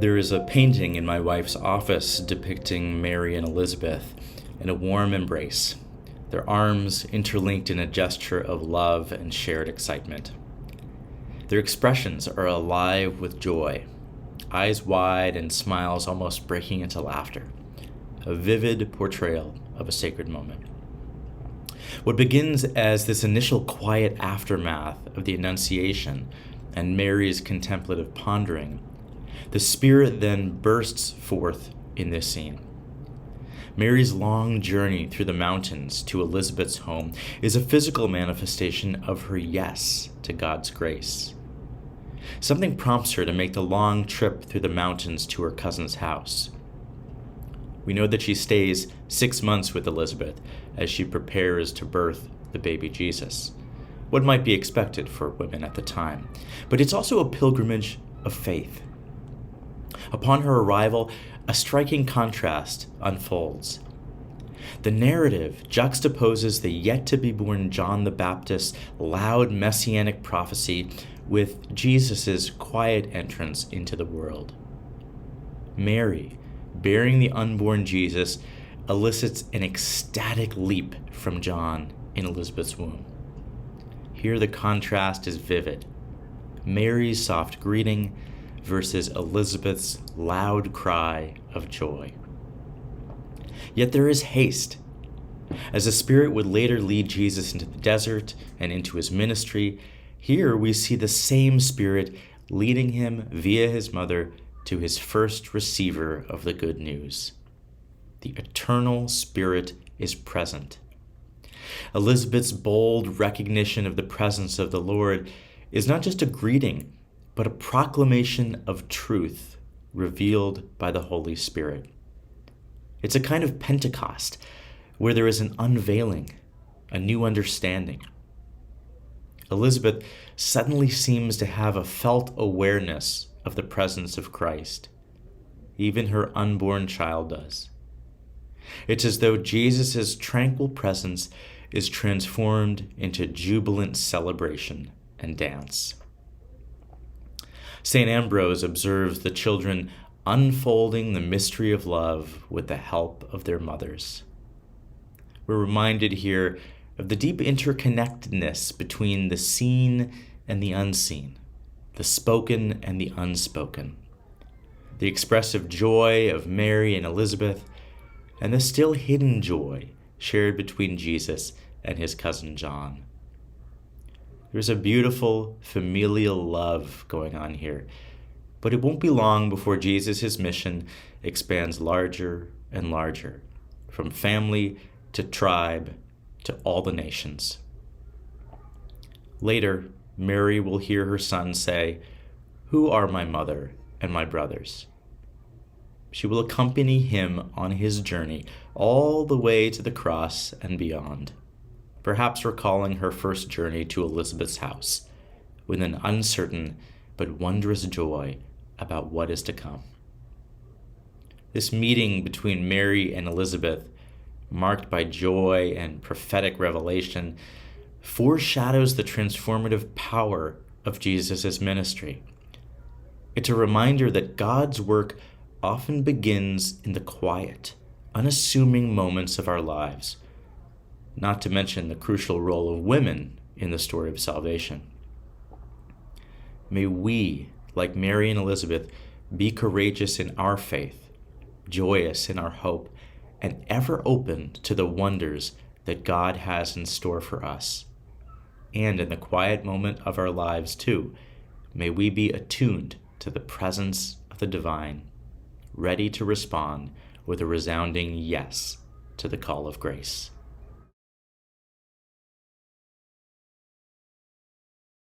There is a painting in my wife's office depicting Mary and Elizabeth in a warm embrace, their arms interlinked in a gesture of love and shared excitement. Their expressions are alive with joy, eyes wide and smiles almost breaking into laughter, a vivid portrayal of a sacred moment. What begins as this initial quiet aftermath of the Annunciation and Mary's contemplative pondering, the Spirit then bursts forth in this scene. Mary's long journey through the mountains to Elizabeth's home is a physical manifestation of her yes to God's grace. Something prompts her to make the long trip through the mountains to her cousin's house. We know that she stays 6 months with Elizabeth as she prepares to birth the baby Jesus, what might be expected for women at the time, but it's also a pilgrimage of faith. Upon her arrival, a striking contrast unfolds. The narrative juxtaposes the yet-to-be-born John the Baptist's loud messianic prophecy with Jesus' quiet entrance into the world. Mary, bearing the unborn Jesus, elicits an ecstatic leap from John in Elizabeth's womb. Here the contrast is vivid. Mary's soft greeting versus Elizabeth's loud cry of joy. Yet there is haste. As the Spirit would later lead Jesus into the desert and into his ministry, here we see the same Spirit leading him via his mother to his first receiver of the good news. The eternal Spirit is present. Elizabeth's bold recognition of the presence of the Lord is not just a greeting, but a proclamation of truth revealed by the Holy Spirit. It's a kind of Pentecost where there is an unveiling, a new understanding. Elizabeth suddenly seems to have a felt awareness of the presence of Christ. Even her unborn child does. It's as though Jesus' tranquil presence is transformed into jubilant celebration and dance. St. Ambrose observes the children unfolding the mystery of love with the help of their mothers. We're reminded here of the deep interconnectedness between the seen and the unseen, the spoken and the unspoken, the expressive joy of Mary and Elizabeth, and the still hidden joy shared between Jesus and his cousin John. There's a beautiful familial love going on here, but it won't be long before Jesus' mission expands larger and larger, from family to tribe to all the nations. Later, Mary will hear her son say, "Who are my mother and my brothers?" She will accompany him on his journey all the way to the cross and beyond, perhaps recalling her first journey to Elizabeth's house with an uncertain but wondrous joy about what is to come. This meeting between Mary and Elizabeth, marked by joy and prophetic revelation, foreshadows the transformative power of Jesus' ministry. It's a reminder that God's work often begins in the quiet, unassuming moments of our lives, not to mention the crucial role of women in the story of salvation. May we, like Mary and Elizabeth, be courageous in our faith, joyous in our hope, and ever open to the wonders that God has in store for us. And in the quiet moment of our lives, too, may we be attuned to the presence of the divine, ready to respond with a resounding yes to the call of grace.